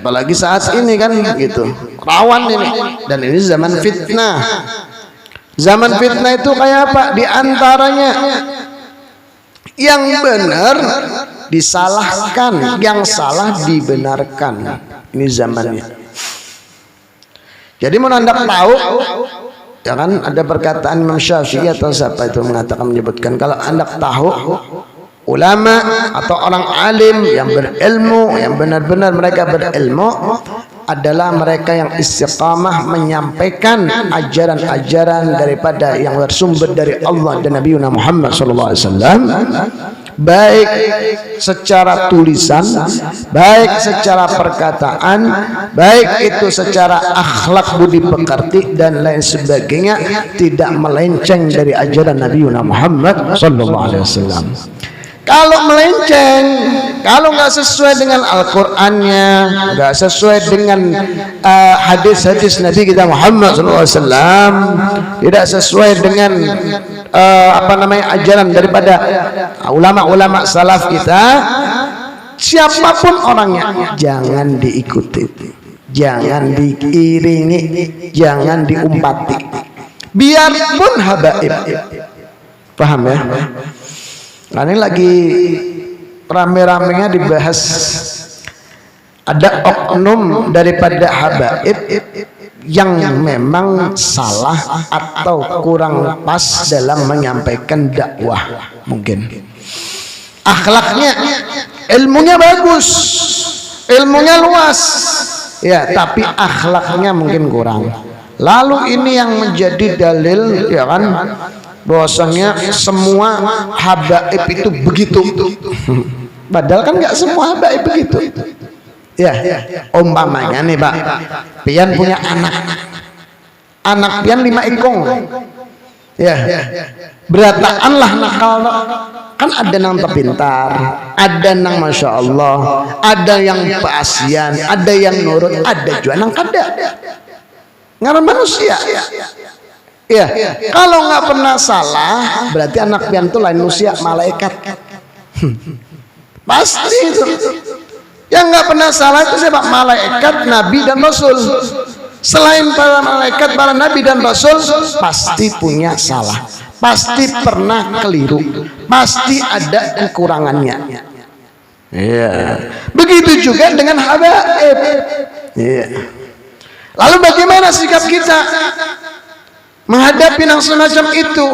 apalagi saat ini kan gitu, rawan ini. Dan ini zaman fitnah. Zaman fitnah itu kayak apa? Di antaranya yang benar disalahkan, yang salah dibenarkan. Ini zamannya. Jadi mau Anda tahu, ya kan, ada perkataan Imam Syafi'i atau siapa itu mengatakan, menyebutkan kalau Anda tahu ulama atau orang alim yang berilmu, yang benar-benar mereka berilmu adalah mereka yang istiqamah menyampaikan ajaran-ajaran daripada yang bersumber dari Allah dan Nabi Muhammad SAW, baik secara tulisan, baik secara perkataan, baik itu secara akhlak budi pekerti dan lain sebagainya, tidak melenceng dari ajaran Nabi Muhammad SAW. Kalau melenceng, kalau nggak sesuai dengan Al-Qur'annya, nggak sesuai dengan hadis-hadis Nabi kita Muhammad SAW, tidak sesuai dengan ajaran daripada ulama-ulama salaf kita, siapapun orangnya jangan diikuti, jangan diiringi, jangan diumpati, biarpun habaib. Paham ya? Nah, ini lagi rame-ramenya dibahas, ada oknum daripada habaib yang memang salah atau kurang pas dalam menyampaikan dakwah. Mungkin akhlaknya, ilmunya bagus, ilmunya luas, ya, tapi akhlaknya mungkin kurang. Lalu ini yang menjadi dalil, ya kan, bahwasanya semua habaib itu begitu. Padahal kan nggak semua habaib begitu. Ya, umpamanya nih Pak, pian punya anak pian 5 ekong. Ya, berataan lah nakal. Kan ada nang terpintar, ada nang masya Allah, ada yang peasian, ada yang nurut, ada juga nang kada. Ngaran manusia. Ya, kalau nggak pernah salah, berarti anak pian itu lain manusia, malaikat. Pasti itu. Yang nggak pernah salah itu siapa? Malaikat, nabi dan rasul. Selain para malaikat, para nabi dan rasul pasti punya salah, pasti pernah keliru, pasti ada kekurangannya. Iya. Begitu juga dengan habaib. Iya. Lalu bagaimana sikap kita menghadapi yang semacam itu?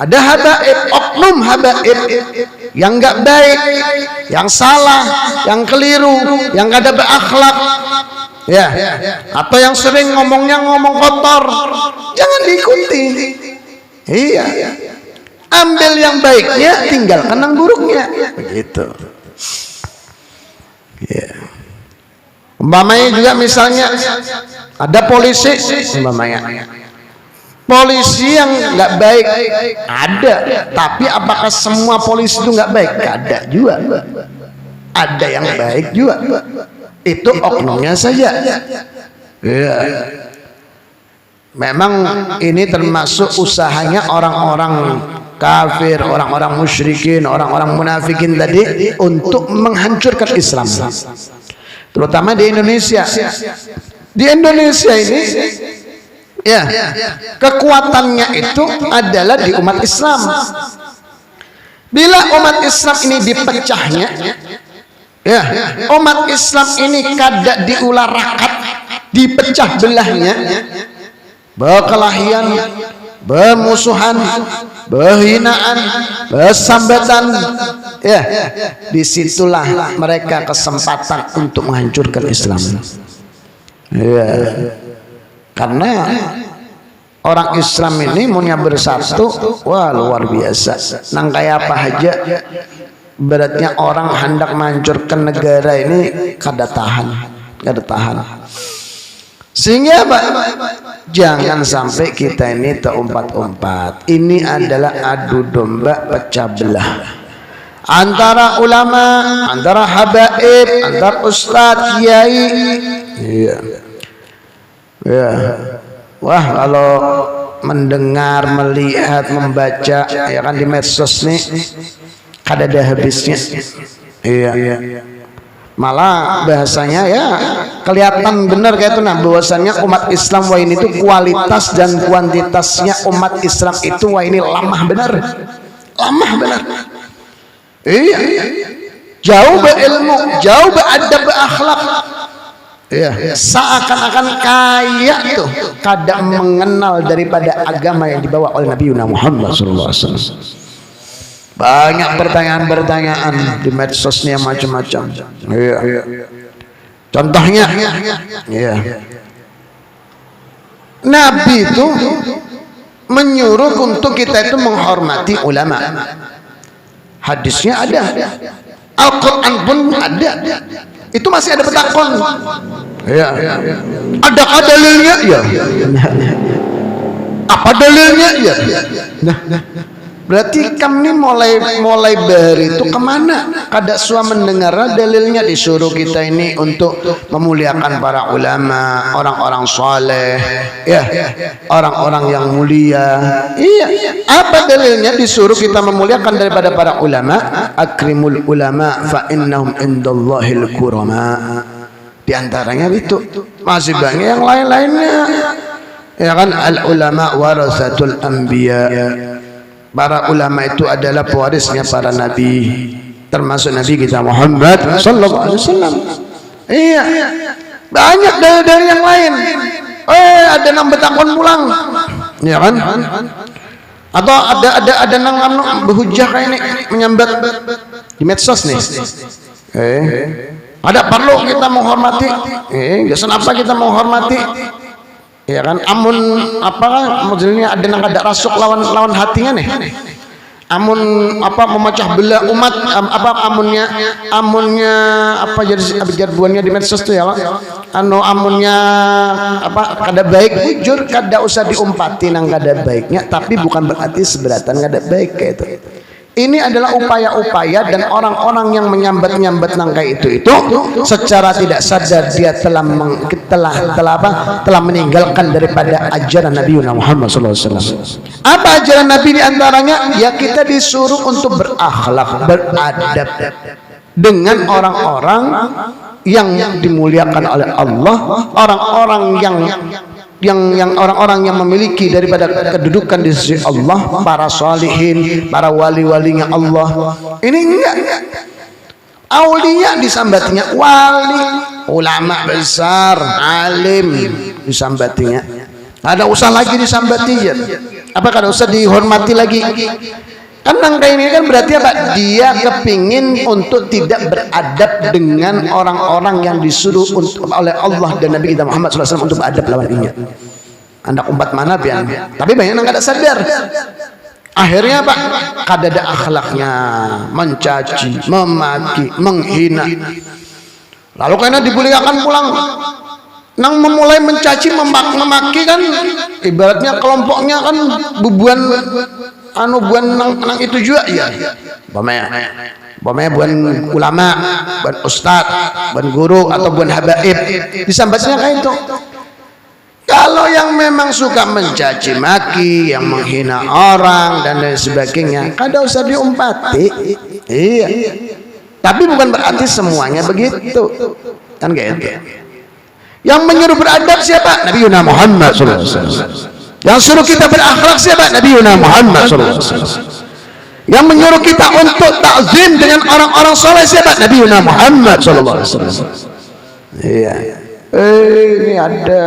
Ada habaib, oknum habaib yang nggak baik, yang salah, yang keliru, yang nggak ada berakhlak, ya, atau yang sering ngomongnya ngomong kotor, jangan diikuti. Iya, ambil yang baiknya, tinggalkan yang buruknya, begitu. Ya. Umpamanya juga misalnya ada polisi, umpamanya polisi yang nggak baik ada, tapi apakah semua polisi itu nggak baik? Ada juga, ada yang baik juga, itu oknumnya saja. Ya. Memang ini termasuk usahanya orang-orang kafir, orang-orang musyrikin, orang-orang munafikin tadi untuk menghancurkan Islam, terutama di Indonesia. Di Indonesia ini, ya, kekuatannya itu adalah di umat Islam. Bila umat Islam ini dipecahnya, ya, umat Islam ini kada diulah rakat, dipecah belahnya, berkelahian, bermusuhan, berhinaan, bersambatan, ya, disitulah mereka kesempatan untuk menghancurkan Islam. Ya. Karena orang Islam ini maunya bersatu, wah luar biasa. Nang kayak apa aja, beratnya orang hendak menghancurkan negara ini kada tahan. Sehingga Pak, jangan sampai kita ini terumpat-umpat. Ini adalah adu domba pecah belah antara ulama, antara habaib, antara ustadz, kiai. Iya. Ya, wah kalau mendengar, melihat, membaca, ya kan di medsos nih, kada ada habisnya. Iya. Malah bahasanya ya kelihatan benar kayak itu, nah bahwasannya umat Islam wah ini tuh kualitas dan kuantitasnya umat Islam itu wah ini lemah benar, lemah benar. Iya, jauh berilmu, jauh beradab, berakhlak. Iya, seakan-akan kaya tuh kadang mengenal daripada agama yang dibawa oleh Nabi Muhammad SAW. Banyak pertanyaan-pertanyaan di medsosnya macam-macam. Iya. Contohnya, iya. Nabi itu menyuruh untuk kita itu menghormati ulama. Hadisnya ada, Al-Quran pun ada. Itu masih ada petakon. Iya. Adakah dalilnya? Ya. Apa dalilnya? Ya. Nah. Berarti kami mulai dari itu kemana? Kada suah mendengar dalilnya, disuruh kita ini untuk memuliakan para ulama, orang-orang soleh, ya, orang-orang yang mulia. Iya. Apa dalilnya disuruh kita memuliakan daripada para ulama? Akrimul ulama fa innahum indallahil kurama. Di antaranya itu masih banyak yang lain-lainnya. Ya kan, al ulama warasatul anbiya. Para ulama itu adalah pewarisnya para nabi, termasuk Nabi kita Muhammad sallallahu alaihi wasallam. Iya. Banyak dari yang lain. Ada nang betakon pulang. Ya kan? Atau ada nang berhujah kayak ini menyambat di medsos nih. Ada perlu kita menghormati. Kenapa kita menghormati? Ya kan, amun apa modelnya ada nang kada rasuk lawan hatinya nih, amun apa memecah belah umat, apa amunnya apa jadi jarbuannya di medsos tuh ya, amunnya apa kada baik jujur, kada usah diumpati nang kada baiknya, tapi bukan berarti seberatan kada baik kayak itu. Ini adalah upaya-upaya dan orang-orang yang menyambat nangkai itu secara tidak sadar dia telah meninggalkan daripada ajaran Nabi Muhammad SAW. Apa ajaran Nabi diantaranya? Ya kita disuruh untuk berakhlak, beradab dengan orang-orang yang dimuliakan oleh Allah, orang-orang yang orang-orang yang memiliki daripada kedudukan di sisi Allah, para salihin, para wali-walinya Allah. Ini enggak. Aulia disambatinya, wali, ulama besar, alim disambatinya. Ada usah lagi disambati ya. Apa kada usah dihormati lagi? Kan nangka ini kan berarti apa? Dia kepingin untuk tidak beradab dengan orang-orang yang disuruh oleh Allah dan Nabi kita Muhammad SAW untuk beradab lawan inya. Anak umat mana biar? Tapi banyak yang nggak sadar. Akhirnya apa? Kada ada akhlaknya, mencaci, memaki, menghina. Lalu karena dibuliakan pulang, nang memulai mencaci, memaki kan, ibaratnya kelompoknya kan bubuan buan nang itu juga ya. Bamanya buan ulama, buan ustad, buan guru atau buan habaib. Disambatnya kayak itu. Kalau yang memang suka mencaci maki, yang menghina orang dan lain sebagainya, kada usah diumpati. Iya. Tapi bukan berarti semuanya begitu. Kan kayak itu. Yang menyuruh beradab siapa? Nabi Muhammad SAW. Yang suruh kita berakhlak siapa? Nabi Muhammad SAW. Yang menyuruh kita untuk takzim dengan orang-orang soleh siapa? Nabi Muhammad SAW. Iya. Ini ada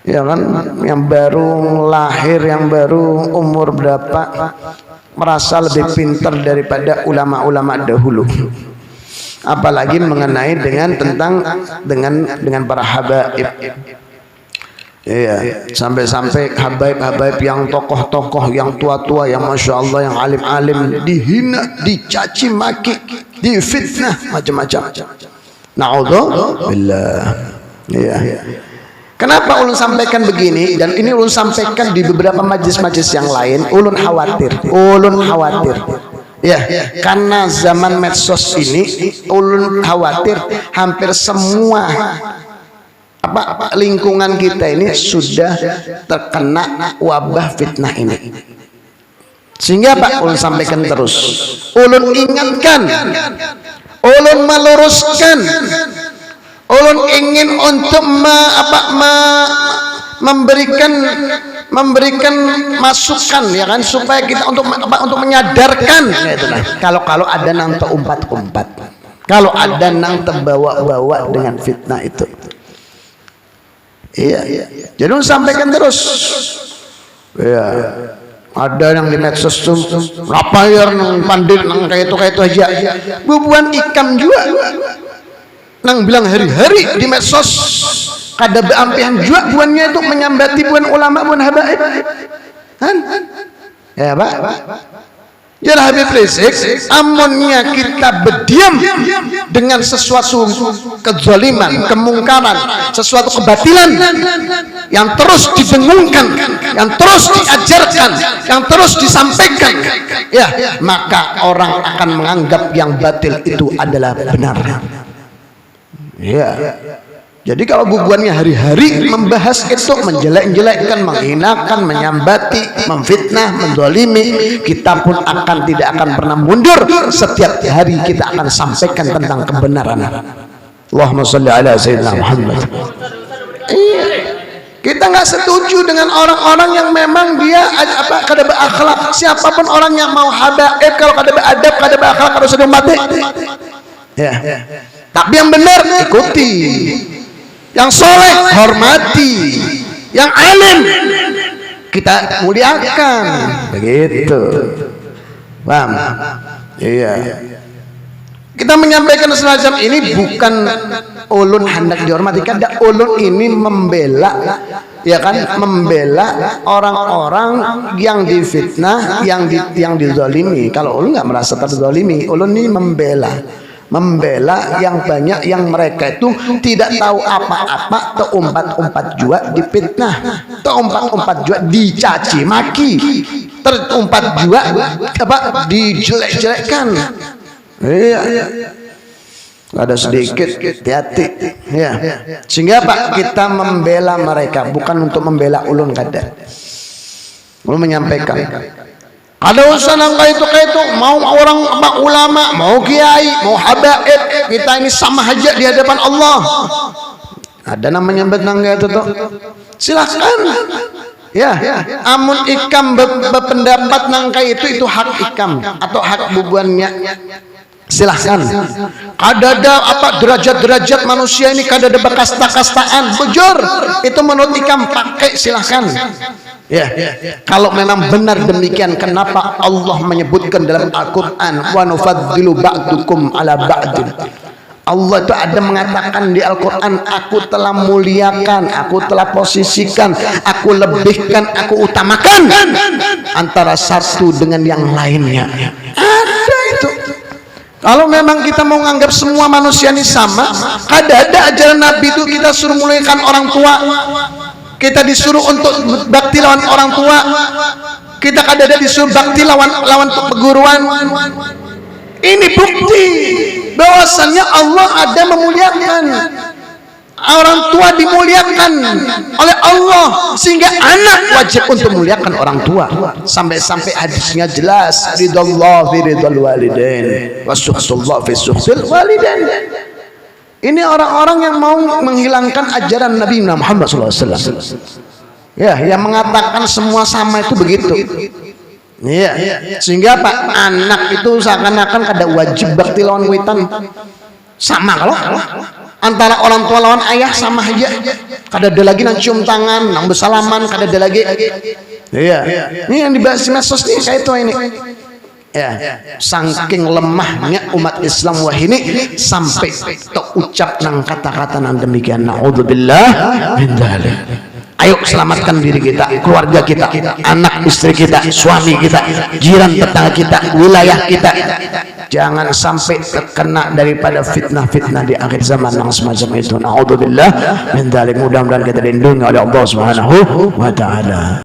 ya kan yang baru lahir, yang baru umur berapa, merasa lebih pintar daripada ulama-ulama dahulu. Apalagi mengenai dengan para habaib. Iya, sampai-sampai habaib-habaib yang tokoh-tokoh, yang tua-tua, yang masya Allah, yang alim-alim dihina, dicaci maki, difitnah macam-macam. Na'udzubillah. Iya. Kenapa ulun sampaikan begini, dan ini ulun sampaikan di beberapa majlis-majlis yang lain? Ulun khawatir. Ya, karena zaman medsos ini ulun khawatir hampir semua lingkungan kita ini sudah terkena wabah fitnah ini. Sehingga ulun sampaikan terus, ulun ingatkan ulun meluruskan, ulun ingin untuk memberikan masukan, ya kan, supaya kita untuk menyadarkan gitu lah. Kalau ada nang terumpat-umpat, kalau ada nang terbawa-bawa dengan fitnah itu. Iya. Jadi sampaikan terus. Iya. Ada yang di medsos tuh rapayar nang pandit nang kayak itu aja. Bubuan ikam juga. Nang bilang hari-hari di medsos kada beampian juga buannya itu menyambati buan ulama buan habaib. Kan? Ya, Pak. Ya Habib Rizik, amunnya kita berdiam dengan sesuatu kezaliman, kemungkaran, sesuatu kebatilan yang terus didengungkan, yang terus diajarkan, yang terus disampaikan, ya, maka orang akan menganggap yang batil itu adalah benar. Ya. Jadi kalau bubuannya hari-hari membahas itu, menjelek-jelekkan, menghinakan, menyambati, memfitnah, menzalimi, kita pun tidak akan pernah mundur. Setiap hari kita akan sampaikan tentang kebenaran. Allahumma sholli ala sayyidina Muhammad. Kita nggak setuju dengan orang-orang yang memang dia kada berakhlak. Siapapun orang yang mau habaib, kalau kada beradab, kada berakhlak, harus ada mati. Ya. Tapi yang benar ikuti. Yang soleh hormati, yang alim kita muliakan, begitu. Paham? Iya. Kita menyampaikan semacam ini bukan ulun hendak dihormati, kada ulun ini membela, ya kan, membela orang-orang yang difitnah, yang dizalimi. Kalau ulun nggak merasa terzalimi, ulun ini membela yang banyak yang mereka itu tidak tahu apa-apa, terumpat-umpat juga difitnah, terumpat-umpat juga dicaci maki, terumpat juga dijelek-jelekkan. Iya, ada sedikit hati-hati, ya. Sehingga Pak, kita membela mereka bukan untuk membela ulun, kada. Ulun menyampaikan ada urusan kayak itu, mau orang ulama, mau kiai, mau habaib, kita ini sama aja di hadapan Allah. Ada namanya benang kayak itu tuh, silahkan. Ya, amun ikam berpendapat nang kayak itu hak ikam atau hak bubuannya. Silahkan. Ada derajat-derajat manusia ini, kada ada bekasta-kastaan, bujur. Itu menurut ikam pakai, silahkan. Ya, kalau memang benar demikian, kenapa Allah menyebutkan dalam Al-Quran wa nufaddilu ba'dukum ala ba'din? Allah itu ada mengatakan di Al-Quran, aku telah muliakan, aku telah posisikan, aku lebihkan, aku utamakan antara satu dengan yang lainnya. Ada itu. Kalau memang kita mau menganggap semua manusia ini sama, ada ajaran Nabi itu kita suruh muliakan orang tua. Kita disuruh untuk bakti lawan orang tua. Kita kadang disuruh bakti lawan perguruan. Ini bukti bahwasannya Allah ada memuliakan. Orang tua dimuliakan oleh Allah, sehingga anak wajib untuk memuliakan orang tua. Sampai-sampai hadisnya jelas, ridallah fi ridal walidain wa sukhsullah fi sukhsil walidain. Ini orang-orang yang mau menghilangkan ajaran Nabi Muhammad SAW. Ya, yang mengatakan semua sama itu begitu. Iya. Sehingga Pak, anak itu seakan-akan kada wajib bakti lawan witan. Sama kalau antara orang tua lawan ayah sama aja. Kada ada lagi nang cium tangan, nang bersalaman, kada ada lagi. Iya. Ini yang dibahas di medsos nih kayak itu ini. Ya, saking lemahnya umat Islam wah ini sampai terucap nang kata-kata nang demikian. Naudzubillah min dzalik. Ayo selamatkan diri kita, keluarga kita, anak istri kita, suami kita, jiran tetangga kita, wilayah kita. Jangan sampai terkena daripada fitnah-fitnah di akhir zaman yang semacam itu. Naudzubillah min dzalik. Mudah-mudahan kita dilindungi oleh Allah Subhanahu wa taala.